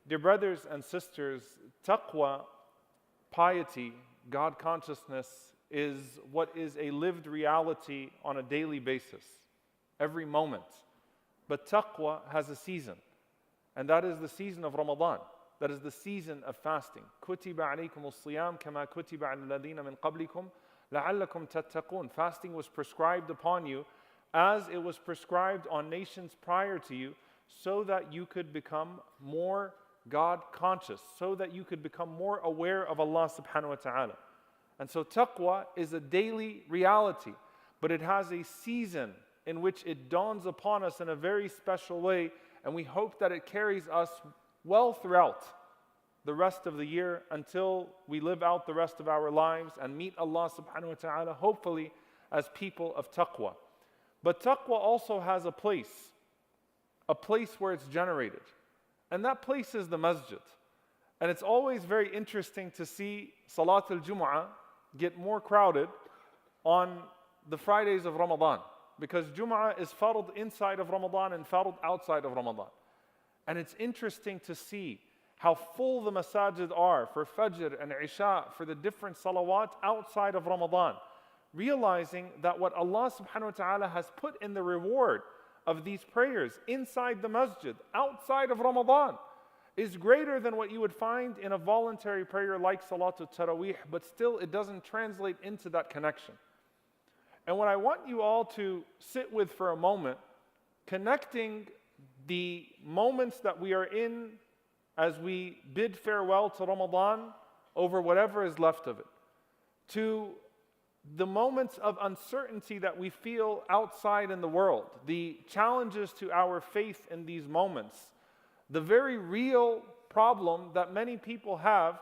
Dear brothers and sisters, taqwa, piety, God consciousness is what is a lived reality on a daily basis, every moment. But taqwa has a season, and that is the season of Ramadan. That is the season of fasting. كُتِبَ عَلَيْكُمُ الصِّيَامُ كَمَا كُتِبَ عَلَى الَّذِينَ مِنْ قَبْلِكُمْ لَعَلَّكُمْ تَتَّقُونَ. Fasting was prescribed upon you as it was prescribed on nations prior to you, so that you could become more God conscious, so that you could become more aware of Allah subhanahu wa ta'ala. And so taqwa is a daily reality, but it has a season in which it dawns upon us in a very special way, and we hope that it carries us well throughout the rest of the year until we live out the rest of our lives and meet Allah subhanahu wa ta'ala, hopefully as people of taqwa. But taqwa also has a place where it's generated. And that place is the masjid. And it's always very interesting to see Salat al-Jumu'ah get more crowded on the Fridays of Ramadan, because Jumu'ah is fard inside of Ramadan and fard outside of Ramadan. And it's interesting to see how full the masajid are for Fajr and Isha, for the different salawat outside of Ramadan, realizing that what Allah subhanahu wa ta'ala has put in the reward of these prayers inside the masjid, outside of Ramadan, is greater than what you would find in a voluntary prayer like Salatul Taraweeh, but still it doesn't translate into that connection. And what I want you all to sit with for a moment, connecting the moments that we are in as we bid farewell to Ramadan over whatever is left of it, to the moments of uncertainty that we feel outside in the world, the challenges to our faith in these moments, the very real problem that many people have,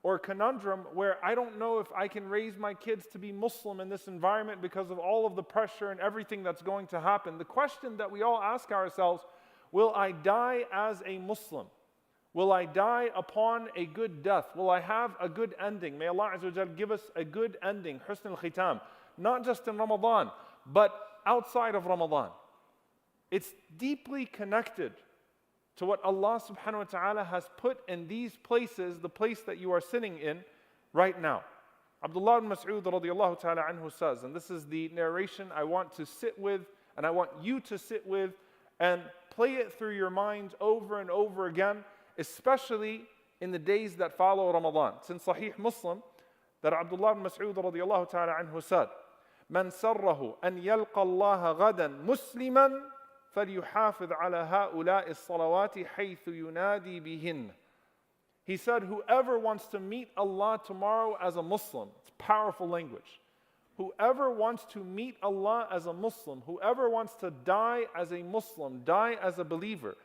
or conundrum where I don't know if I can raise my kids to be Muslim in this environment because of all of the pressure and everything that's going to happen. The question that we all ask ourselves, will I die as a Muslim? Will I die upon a good death? Will I have a good ending? May Allah Azza wa Jal give us a good ending, Husn al-Khitam, not just in Ramadan, but outside of Ramadan. It's deeply connected to what Allah subhanahu wa ta'ala has put in these places, the place that you are sitting in right now. Abdullah ibn Mas'ud radiallahu ta'ala anhu says, and this is the narration I want to sit with, and I want you to sit with, and play it through your mind over and over again, especially in the days that follow Ramadan. It's in Sahih Muslim that Abdullah ibn Mas'ud radiallahu ta'ala anhu said, "Man sarrahu an yalqa Allah ghadan musliman فليحافظ على هؤلاء الصلوات حيث ينادي بهن." He said, whoever wants to meet Allah tomorrow as a Muslim, it's powerful language. Whoever wants to meet Allah as a Muslim, whoever wants to die as a Muslim, die as a believer,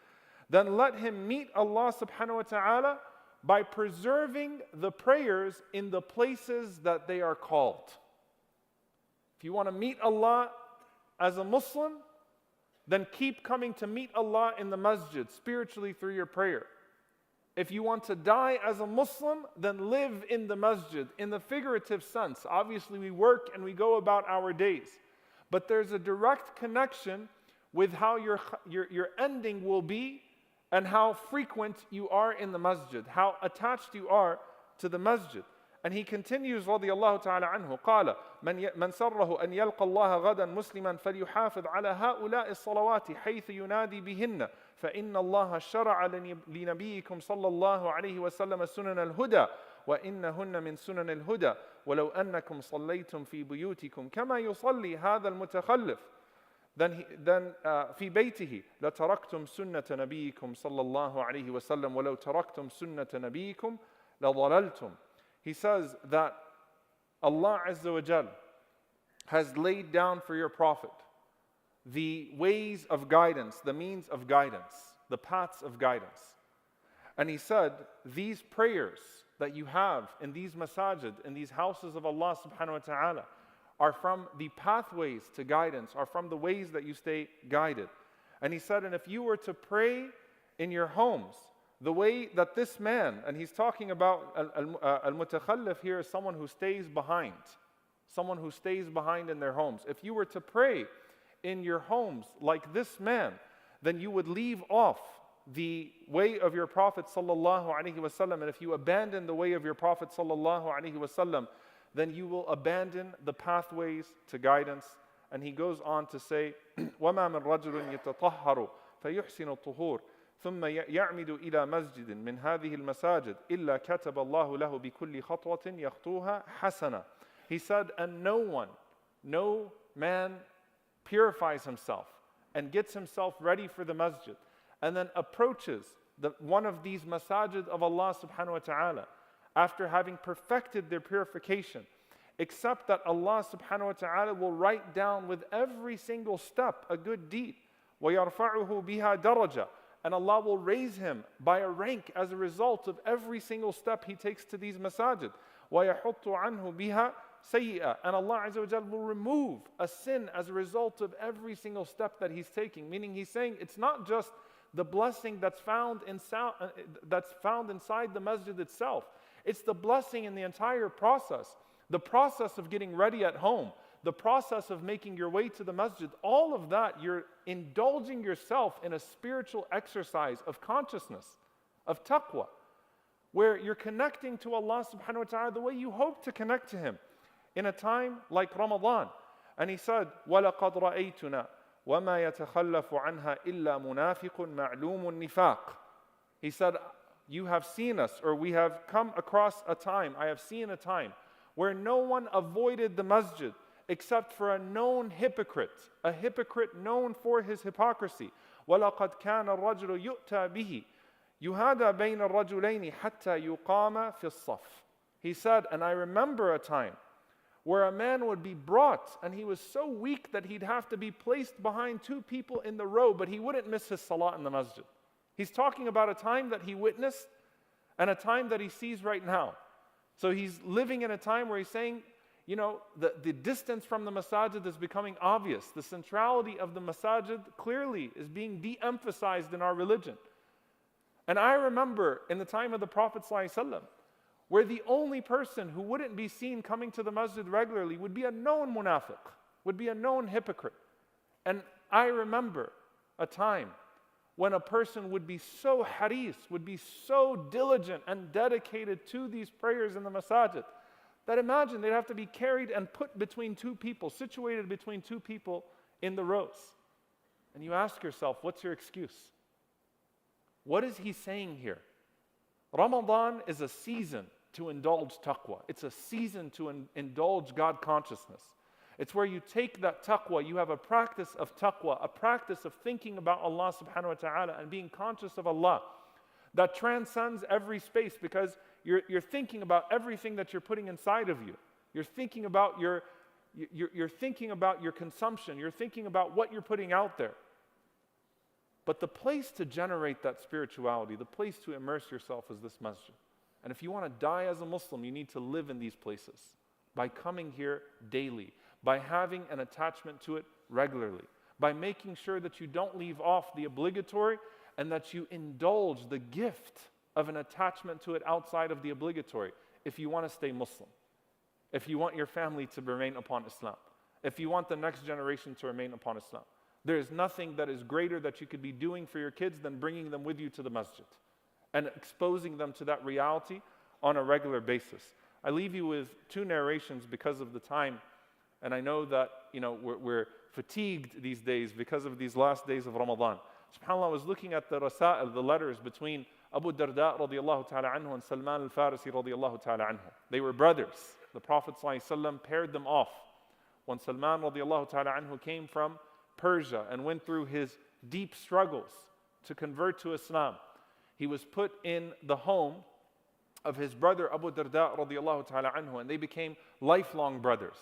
then let him meet Allah subhanahu wa ta'ala by preserving the prayers in the places that they are called. If you want to meet Allah as a Muslim, then keep coming to meet Allah in the masjid, spiritually through your prayer. If you want to die as a Muslim, then live in the masjid, in the figurative sense. Obviously, we work and we go about our days. But there's a direct connection with how your ending will be and how frequent you are in the masjid, how attached you are to the masjid. And he continues, radiyallahu ta'ala anhu, قال من سره أن يلقى الله غدا مسلما فليحافظ على هؤلاء الصلوات حيث ينادي بهن فإن الله شرع لنبيكم صلى الله عليه وسلم سنن الهدى وإنهن من سنن الهدى ولو أنكم صليتم في بيوتكم كما يصلي هذا المتخلف then في بيته لتركتم سنة نبيكم صلى الله عليه وسلم ولو تركتم سنة نبيكم لضللتم. He says that Allah Azza wa Jal has laid down for your Prophet the ways of guidance, the means of guidance, the paths of guidance. And he said, these prayers that you have in these masajid, in these houses of Allah subhanahu wa ta'ala, are from the pathways to guidance, are from the ways that you stay guided. And he said, and if you were to pray in your homes, the way that this man, and he's talking about al-mutakhallif here is someone who stays behind in their homes. If you were to pray in your homes like this man, then you would leave off the way of your Prophet sallallahu alaihi wasallam, and if you abandon the way of your Prophet sallallahu alaihi wasallam, then you will abandon the pathways to guidance. And he goes on to say, وَمَا مِن رَجُلٍ يَتَطَهَّرُ فَيُحْسِنُ الطُّهُورِ ثُمَّ يَعْمِدُ إِلَى مَسْجِدٍ مِنْ هَذِهِ الْمَسَاجِدِ إِلَّا كَتَبَ اللَّهُ لَهُ بِكُلِّ خَطْوَةٍ يَخْطُوهَا حَسَنًا. He said, and no man purifies himself and gets himself ready for the masjid and then approaches one of these masajid of Allah subhanahu wa ta'ala after having perfected their purification, except that Allah subhanahu wa ta'ala will write down with every single step a good deed. وَيَرْفَعُهُ بِهَا دَرَجَةً. And Allah will raise him by a rank as a result of every single step he takes to these masajid. وَيَحُطُّ عَنْهُ بِهَا سَيِّئًا. And Allah Azza wa Jal will remove a sin as a result of every single step that he's taking. Meaning he's saying it's not just the blessing that's found inside the masjid itself. It's the blessing in the entire process. The process of getting ready at home, the process of making your way to the masjid, all of that, you're indulging yourself in a spiritual exercise of consciousness, of taqwa, where you're connecting to Allah subhanahu wa ta'ala the way you hope to connect to Him in a time like Ramadan. And he said, وَلَقَدْ رَأَيْتُنَا وَمَا يَتَخَلَّفُ عَنْهَا إِلَّا مُنَافِقٌ مَعْلُومٌ نِفَاقٌ. He said, you have seen us, or we have come across a time, I have seen a time where no one avoided the masjid except for a known hypocrite, a hypocrite known for his hypocrisy. وَلَقَدْ كَانَ الرَّجُلُ يُؤْتَى بِهِ يُهَادَى بَيْنَ الرَّجُلَيْنِ حَتَّى يُقَامَ فِي الصَّفِّ. He said, and I remember a time where a man would be brought and he was so weak that he'd have to be placed behind two people in the row, but he wouldn't miss his salah in the masjid. He's talking about a time that he witnessed and a time that he sees right now. So he's living in a time where he's saying, you know, the distance from the masajid is becoming obvious. The centrality of the masajid clearly is being de-emphasized in our religion. And I remember in the time of the Prophet ﷺ, where the only person who wouldn't be seen coming to the masjid regularly would be a known munafiq, would be a known hypocrite. And I remember a time when a person would be so haris, would be so diligent and dedicated to these prayers in the masajid, that imagine they'd have to be carried and put between two people, situated between two people in the rows. And you ask yourself, what's your excuse? What is he saying here? Ramadan is a season to indulge taqwa. It's a season to indulge God consciousness. It's where you take that taqwa, you have a practice of taqwa, a practice of thinking about Allah subhanahu wa ta'ala and being conscious of Allah that transcends every space, because you're thinking about everything that you're putting inside of you. You're thinking about your consumption. You're thinking about what you're putting out there. But the place to generate that spirituality, the place to immerse yourself is this masjid. And if you want to die as a Muslim, you need to live in these places by coming here daily, by having an attachment to it regularly, by making sure that you don't leave off the obligatory and that you indulge the gift of an attachment to it outside of the obligatory if you want to stay Muslim, if you want your family to remain upon Islam, if you want the next generation to remain upon Islam. There is nothing that is greater that you could be doing for your kids than bringing them with you to the masjid and exposing them to that reality on a regular basis. I leave you with two narrations because of the time. And I know that, you know, we're fatigued these days because of these last days of Ramadan. SubhanAllah, I was looking at the rasa'il, the letters between Abu Darda radiallahu ta'ala anhu and Salman al-Farisi radiallahu ta'ala anhu. They were brothers. The Prophet ﷺ paired them off. When Salman radiallahu ta'ala anhu came from Persia and went through his deep struggles to convert to Islam, he was put in the home of his brother Abu Darda radiallahu ta'ala anhu, and they became lifelong brothers.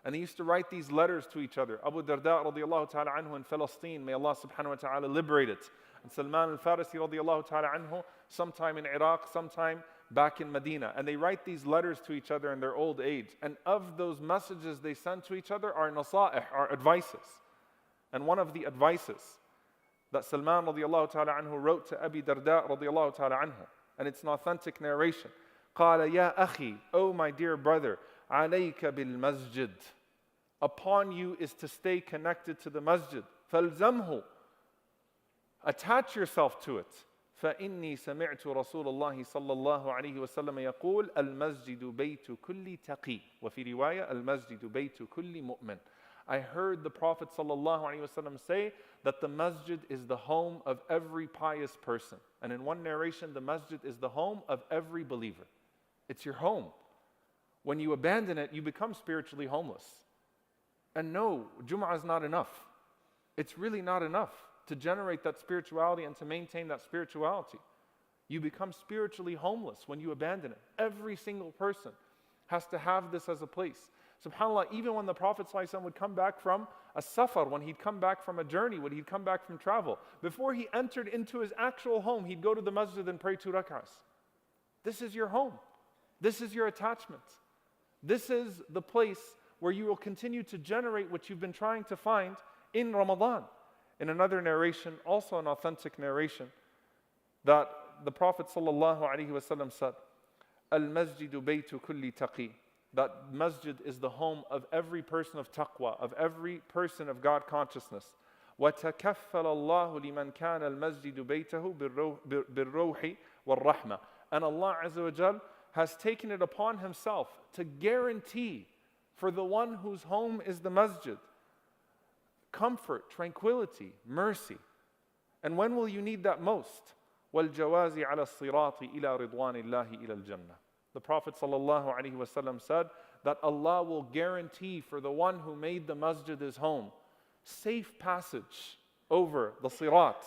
And they used to write these letters to each other. Abu Darda radiallahu ta'ala anhu in Palestine, may Allah subhanahu wa ta'ala liberate it. And Salman al-Farisi radiallahu ta'ala anhu, sometime in Iraq, sometime back in Medina. And they write these letters to each other in their old age. And of those messages they send to each other are nasa'ih, are advices. And one of the advices that Salman radiallahu ta'ala anhu wrote to Abi Darda radiallahu ta'ala anhu, and it's an authentic narration. قَالَ يَا أَخِي, O my dear brother, عَلَيْكَ بِالْمَسْجِدِ, upon you is to stay connected to the masjid. فَالْزَمْهُ, attach yourself to it. فإني سمعت رسول الله صلى الله عليه وسلم يقول المسجد بيت كل تقي وفي رواية المسجد بيت كل مؤمن. I heard the Prophet صلى الله عليه وسلم say that the masjid is the home of every pious person. And in one narration, the masjid is the home of every believer. It's your home. When you abandon it, you become spiritually homeless. And no, Jum'ah is not enough. It's really not enough to generate that spirituality and to maintain that spirituality. You become spiritually homeless when you abandon it. Every single person has to have this as a place. SubhanAllah, even when the Prophet ﷺ would come back from a safar, when he'd come back from a journey, when he'd come back from travel, before he entered into his actual home, he'd go to the masjid and pray 2 rak'ahs. This is your home. This is your attachment. This is the place where you will continue to generate what you've been trying to find in Ramadan. In another narration, also an authentic narration, that the Prophet ﷺ said, Al-masjidu baytu kulli taqi. That masjid is the home of every person of taqwa, of every person of God consciousness. وَتَكَفَّلَ اللَّهُ لِمَنْ كَانَ الْمَسْجِدُ بَيْتَهُ بِالرَّوْحِ وَالرَّحْمَةِ. And Allah Azza wa Jal has taken it upon Himself to guarantee for the one whose home is the masjid comfort, tranquility, mercy. And when will you need that most? وَالْجَوَازِ عَلَى الصِّرَاطِ إِلَى رِضْوَانِ اللَّهِ إِلَى الْجَنَّةِ. The Prophet ﷺ said that Allah will guarantee for the one who made the masjid his home safe passage over the sirat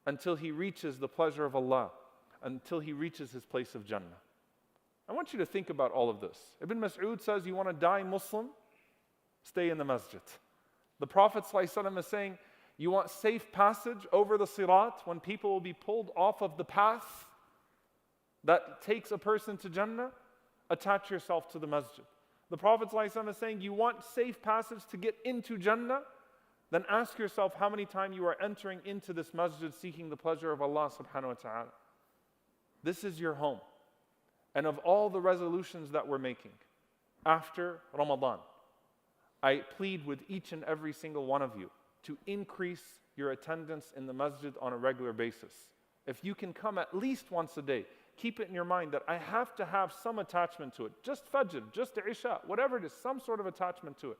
until he reaches the pleasure of Allah, until he reaches his place of Jannah. I want you to think about all of this. Ibn Mas'ud says, you want to die Muslim? Stay in the masjid. The Prophet ﷺ is saying, you want safe passage over the sirat when people will be pulled off of the path that takes a person to Jannah? Attach yourself to the masjid. The Prophet ﷺ is saying, you want safe passage to get into Jannah? Then ask yourself how many times you are entering into this masjid seeking the pleasure of Allah subhanahu wa ta'ala. This is your home. And of all the resolutions that we're making after Ramadan, I plead with each and every single one of you to increase your attendance in the masjid on a regular basis. If you can come at least once a day, keep it in your mind that I have to have some attachment to it. Just Fajr, just Isha, whatever it is, some sort of attachment to it.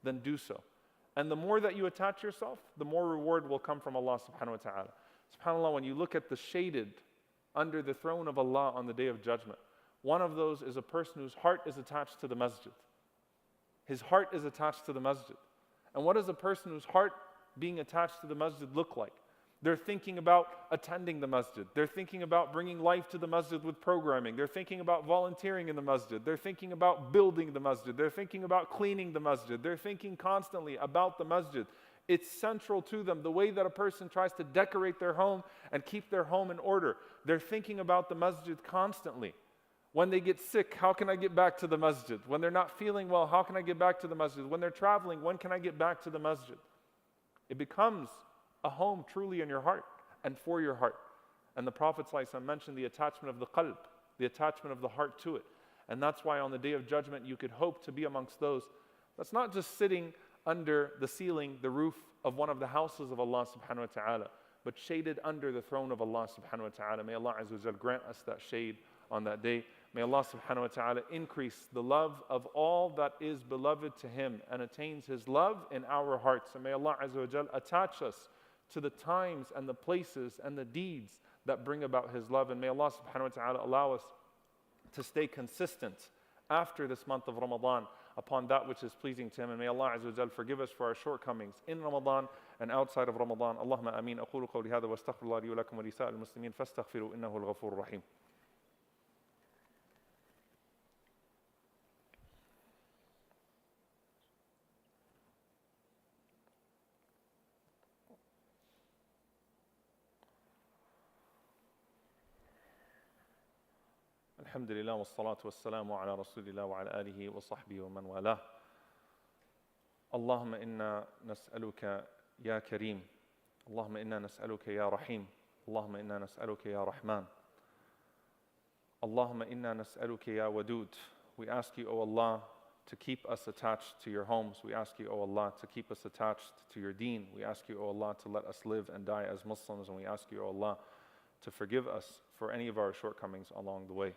Then do so. And the more that you attach yourself, the more reward will come from Allah subhanahu wa ta'ala. SubhanAllah, when you look at the shaded under the throne of Allah on the Day of Judgment, one of those is a person whose heart is attached to the masjid. His heart is attached to the masjid. And what does a person whose heart being attached to the masjid look like? They're thinking about attending the masjid. They're thinking about bringing life to the masjid with programming. They're thinking about volunteering in the masjid. They're thinking about building the masjid. They're thinking about cleaning the masjid. They're thinking constantly about the masjid. It's central to them, the way that a person tries to decorate their home and keep their home in order. They're thinking about the masjid constantly. When they get sick, how can I get back to the masjid? When they're not feeling well, how can I get back to the masjid? When they're traveling, when can I get back to the masjid? It becomes a home truly in your heart and for your heart. And the Prophet ﷺ mentioned the attachment of the qalb, the attachment of the heart to it. And that's why on the Day of Judgment you could hope to be amongst those that's not just sitting under the ceiling, the roof of one of the houses of Allah subhanahu wa ta'ala, but shaded under the throne of Allah subhanahu wa ta'ala. May Allah Azza wa Jal grant us that shade on that day. May Allah subhanahu wa ta'ala increase the love of all that is beloved to Him and attains His love in our hearts. And may Allah Azza wa Jal attach us to the times and the places and the deeds that bring about His love. And may Allah subhanahu wa ta'ala allow us to stay consistent after this month of Ramadan upon that which is pleasing to Him. And may Allah Azza wa Jal forgive us for our shortcomings in Ramadan and outside of Ramadan. Allahumma ameen. أقول قولي هذا واستغفر الله لي ولكم ولسائر المسلمين فاستغفروا إنه الغفور الرحيم. الحمد لله والصلاة والسلام على رسول الله وعلى آله وصحبه ومن والاه. اللهم إنا نسألك يا كريم، اللهم إنا نسألك يا رحيم، اللهم إنا نسألك يا رحمن، اللهم إنا نسألك يا ودود. We ask you, O Allah, to keep us attached to your homes. We ask you, O Allah, to keep us attached to your deen. We ask you, O Allah, to let us live and die as Muslims. And we ask you, O Allah, to forgive us for any of our shortcomings along the way.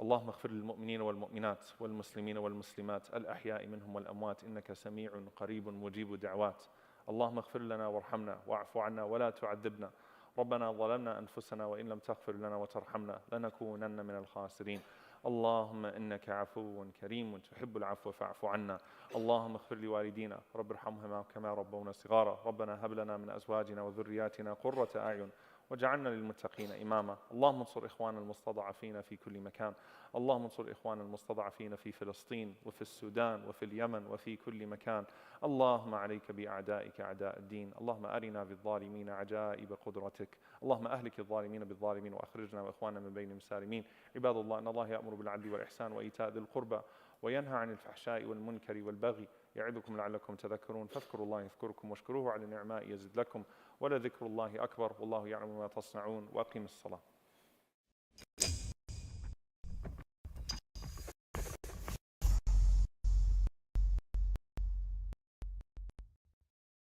اللهم اغفر للمؤمنين والمؤمنات والمسلمين والمسلمات الأحياء منهم والأموات إنك سميع قريب مجيب دعوات. اللهم اغفر لنا وارحمنا واعف عنا ولا تعذبنا. ربنا ظلمنا أنفسنا وإن لم تغفر لنا وترحمنا لنكونن من الخاسرين. اللهم إنك عفو كريم تحب العفو فاعف عنا. اللهم اغفر لوالدينا رب ارحمهما كما ربونا صغارا. ربنا هب لنا من أزواجنا وذرياتنا قرة أعين واجعلنا للمتقين إماما. اللهم انصر إخواننا المستضعفين في كل مكان. اللهم انصر إخواننا المستضعفين في فلسطين وفي السودان وفي اليمن وفي كل مكان. اللهم عليك بأعدائك أعداء الدين. اللهم أرنا بالظالمين عجائب قدرتك. اللهم أهلك الظالمين بالظالمين وأخرجنا وإخواننا من بين المسالمين. عباد الله، إن الله يأمر بالعدل والإحسان وإيتاء ذي القربى وينهى عن الفحشاء والمنكر والبغي يعظكم لعلكم تذكرون. فاذكروا الله يذكركم واشكروه على النعماء يزد لكم ولذكر الله أكبر والله يعلم ما تصنعون. وأقم الصلاة.